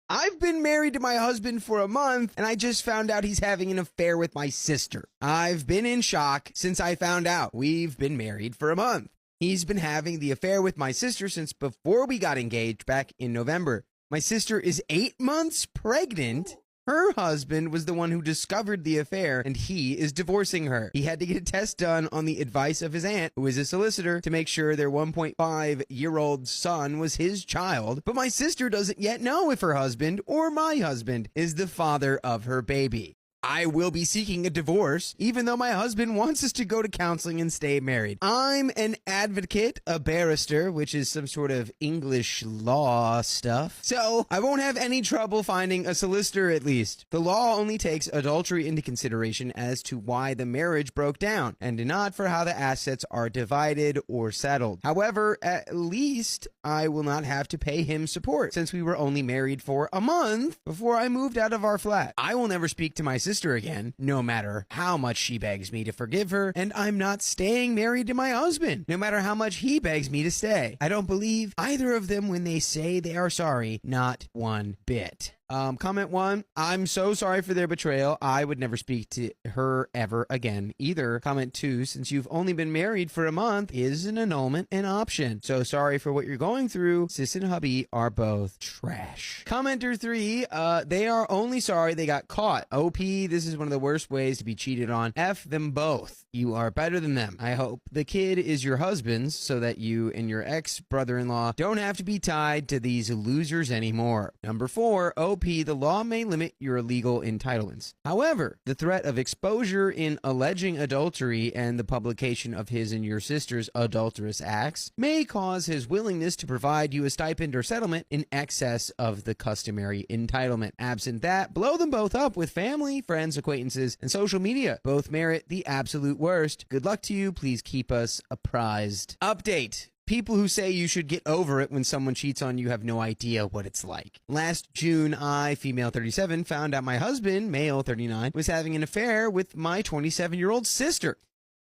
I've been married to my husband for a month, and I just found out he's having an affair with my sister. I've been in shock since I found out we've been married for a month. He's been having the affair with my sister since before we got engaged back in November. My sister is 8 months pregnant. Her husband was the one who discovered the affair, and he is divorcing her. He had to get a test done on the advice of his aunt, who is a solicitor, to make sure their 1.5-year-old son was his child. But my sister doesn't yet know if her husband or my husband is the father of her baby. I will be seeking a divorce, even though my husband wants us to go to counseling and stay married. I'm an advocate, a barrister, which is some sort of English law stuff, so I won't have any trouble finding a solicitor at least. The law only takes adultery into consideration as to why the marriage broke down, and not for how the assets are divided or settled. However, at least I will not have to pay him support, since we were only married for a month before I moved out of our flat. I will never speak to my sister again, no matter how much she begs me to forgive her, and I'm not staying married to my husband, no matter how much he begs me to stay. I don't believe either of them when they say they are sorry, not one bit. Comment 1, I'm so sorry for their betrayal. I would never speak to her ever again either. Comment 2, since you've only been married for a month, is an annulment an option? So sorry for what you're going through. Sis and hubby are both trash. Commenter 3, they are only sorry they got caught. OP, this is one of the worst ways to be cheated on. F them both. You are better than them. I hope the kid is your husband's so that you and your ex-brother-in-law don't have to be tied to these losers anymore. Number 4, OP, the law may limit your legal entitlements. However, the threat of exposure in alleging adultery and the publication of his and your sister's adulterous acts may cause his willingness to provide you a stipend or settlement in excess of the customary entitlement. Absent that, blow them both up with family, friends, acquaintances, and social media. Both merit the absolute worst. Good luck to you. Please keep us apprised. Update. People who say you should get over it when someone cheats on you have no idea what it's like. Last June, I, female 37, found out my husband, male 39, was having an affair with my 27-year-old sister.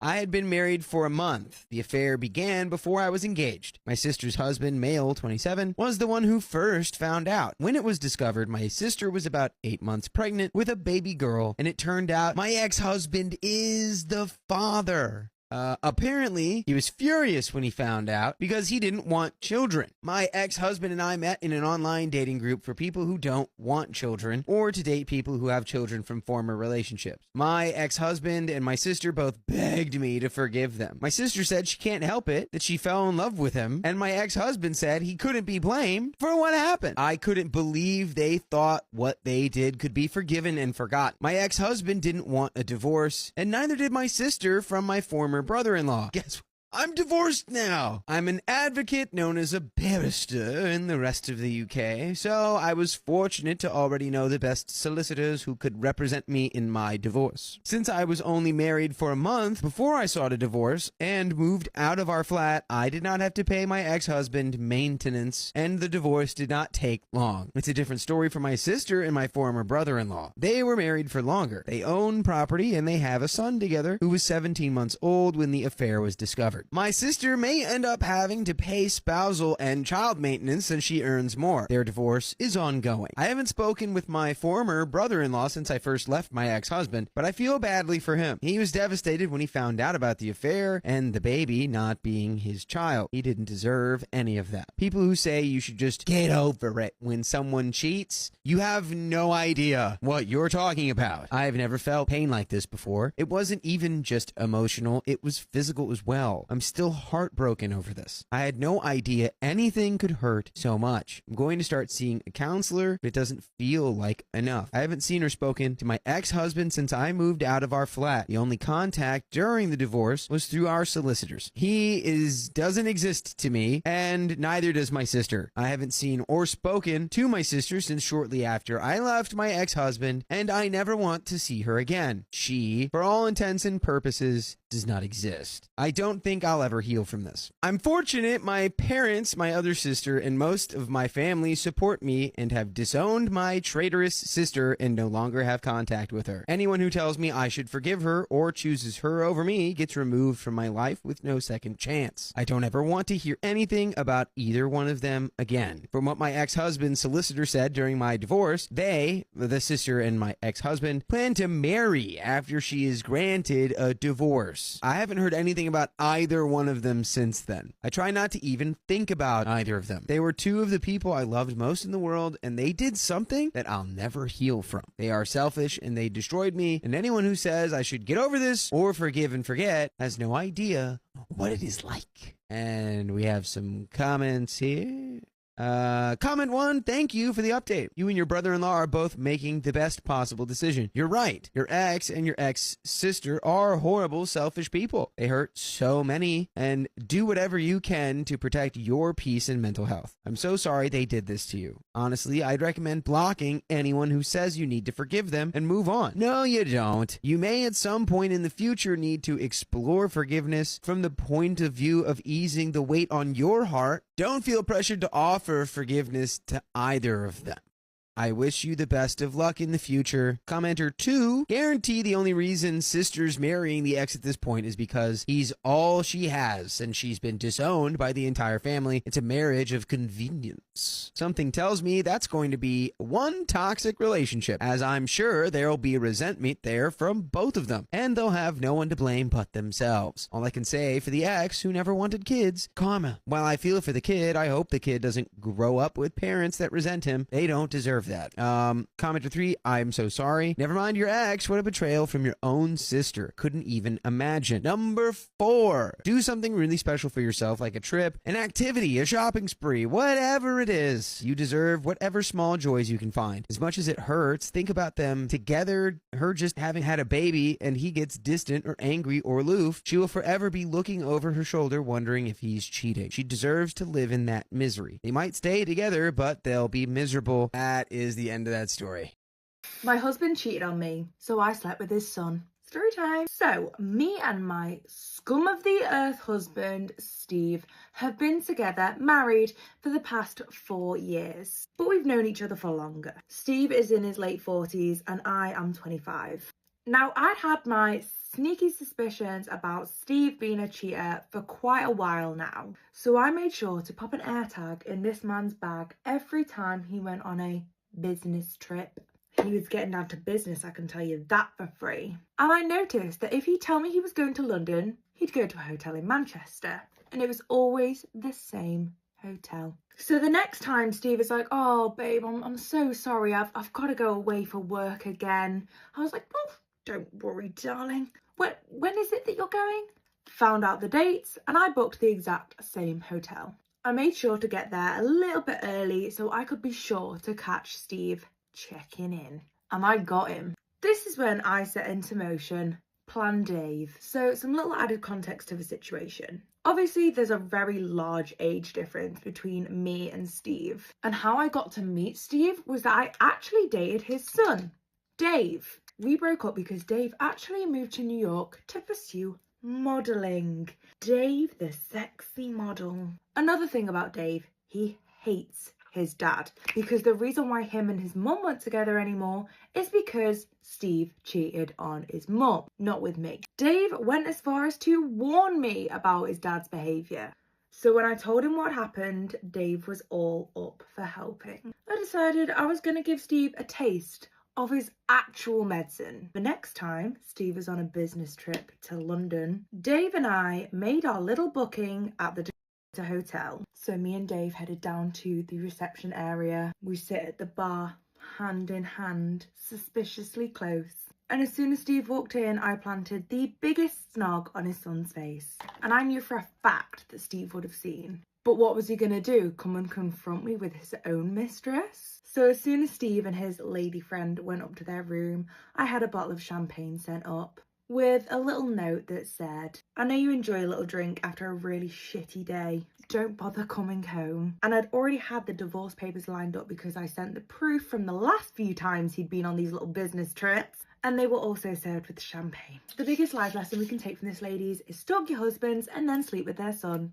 I had been married for a month. The affair began before I was engaged. My sister's husband, male 27, was the one who first found out. When it was discovered, my sister was about 8 months pregnant with a baby girl, and it turned out my ex-husband is the father. Apparently, he was furious when he found out because he didn't want children. My ex-husband and I met in an online dating group for people who don't want children or to date people who have children from former relationships. My ex-husband and my sister both begged me to forgive them. My sister said she can't help it, that she fell in love with him, and my ex-husband said he couldn't be blamed for what happened. I couldn't believe they thought what they did could be forgiven and forgotten. My ex-husband didn't want a divorce, and neither did my sister from my former brother-in-law. Guess what? I'm divorced now. I'm an advocate known as a barrister in the rest of the UK, so I was fortunate to already know the best solicitors who could represent me in my divorce. Since I was only married for a month before I sought a divorce and moved out of our flat, I did not have to pay my ex-husband maintenance, and the divorce did not take long. It's a different story for my sister and my former brother-in-law. They were married for longer. They own property and they have a son together who was 17 months old when the affair was discovered. My sister may end up having to pay spousal and child maintenance since she earns more. Their divorce is ongoing. I haven't spoken with my former brother-in-law since I first left my ex-husband, but I feel badly for him. He was devastated when he found out about the affair and the baby not being his child. He didn't deserve any of that. People who say you should just get over it when someone cheats, you have no idea what you're talking about. I have never felt pain like this before. It wasn't even just emotional, it was physical as well. I'm still heartbroken over this. I had no idea anything could hurt so much. I'm going to start seeing a counselor, but it doesn't feel like enough. I haven't seen or spoken to my ex-husband since I moved out of our flat. The only contact during the divorce was through our solicitors. He doesn't exist to me, and neither does my sister. I haven't seen or spoken to my sister since shortly after I left my ex-husband, and I never want to see her again. She, for all intents and purposes, does not exist. I don't think I'll ever heal from this. I'm fortunate my parents, my other sister, and most of my family support me and have disowned my traitorous sister and no longer have contact with her. Anyone who tells me I should forgive her or chooses her over me gets removed from my life with no second chance. I don't ever want to hear anything about either one of them again. From what my ex-husband's solicitor said during my divorce, they, the sister and my ex-husband, plan to marry after she is granted a divorce. I haven't heard anything about either one of them since then. I try not to even think about either of them. They were two of the people I loved most in the world, and they did something that I'll never heal from. They are selfish, and they destroyed me, and anyone who says I should get over this or forgive and forget has no idea what it is like. And we have some comments here. Comment 1, thank you for the update. You and your brother-in-law are both making the best possible decision. You're right. Your ex and your ex-sister are horrible, selfish people. They hurt so many, and do whatever you can to protect your peace and mental health. I'm so sorry they did this to you. Honestly, I'd recommend blocking anyone who says you need to forgive them and move on. No, you don't. You may at some point in the future need to explore forgiveness from the point of view of easing the weight on your heart. Don't feel pressured to offer forgiveness to either of them. I wish you the best of luck in the future. Commenter 2, guarantee the only reason sister's marrying the ex at this point is because he's all she has and she's been disowned by the entire family. It's a marriage of convenience. Something tells me that's going to be one toxic relationship, as I'm sure there'll be resentment there from both of them, and they'll have no one to blame but themselves. All I can say for the ex who never wanted kids, karma. While I feel for the kid, I hope the kid doesn't grow up with parents that resent him. They don't deserve that. Commenter 3, I'm so sorry. Never mind your ex. What a betrayal from your own sister. Couldn't even imagine. Number 4, do something really special for yourself, like a trip, an activity, a shopping spree, whatever it is. You deserve whatever small joys you can find. As much as it hurts, think about them together. Her just having had a baby and he gets distant or angry or aloof, she will forever be looking over her shoulder wondering if he's cheating. She deserves to live in that misery. They might stay together, but they'll be miserable. That is the end of that story. My husband cheated on me, so I slept with his son. Story time. So, me and my scum of the earth husband, Steve, have been together, married, for the past 4 years. But we've known each other for longer. Steve is in his late 40s and I am 25. Now, I'd had my sneaky suspicions about Steve being a cheater for quite a while now. So I made sure to pop an AirTag in this man's bag every time he went on a business trip. He was getting down to business, I can tell you that for free. And I noticed that if he'd tell me he was going to London, he'd go to a hotel in Manchester. And it was always the same hotel. So the next time Steve is like, oh babe, I'm so sorry, I've got to go away for work again. I was like, oh, don't worry darling. When is it that you're going? Found out the dates and I booked the exact same hotel. I made sure to get there a little bit early so I could be sure to catch Steve checking in. And I got him. This is when I set into motion Plan Dave. So some little added context to the situation. Obviously there's a very large age difference between me and Steve. And how I got to meet Steve was that I actually dated his son, Dave. We broke up because Dave actually moved to New York to pursue modelling. Dave the sexy model. Another thing about Dave, he hates his dad because the reason why him and his mum weren't together anymore is because Steve cheated on his mum, not with me. Dave went as far as to warn me about his dad's behaviour. So when I told him what happened, Dave was all up for helping. I decided I was going to give Steve a taste of his actual medicine. The next time Steve was on a business trip to London, Dave and I made our little booking at the hotel. So me and Dave headed down to the reception area. We sit at the bar, hand in hand, suspiciously close. And as soon as Steve walked in, I planted the biggest snog on his son's face. And I knew for a fact that Steve would have seen. But what was he gonna do? Come and confront me with his own mistress? So as soon as Steve and his lady friend went up to their room, I had a bottle of champagne sent up with a little note that said, I know you enjoy a little drink after a really shitty day. Don't bother coming home. And I'd already had the divorce papers lined up because I sent the proof from the last few times he'd been on these little business trips. and they were also served with champagne. The biggest life lesson we can take from this, ladies, is stalk your husbands and then sleep with their son.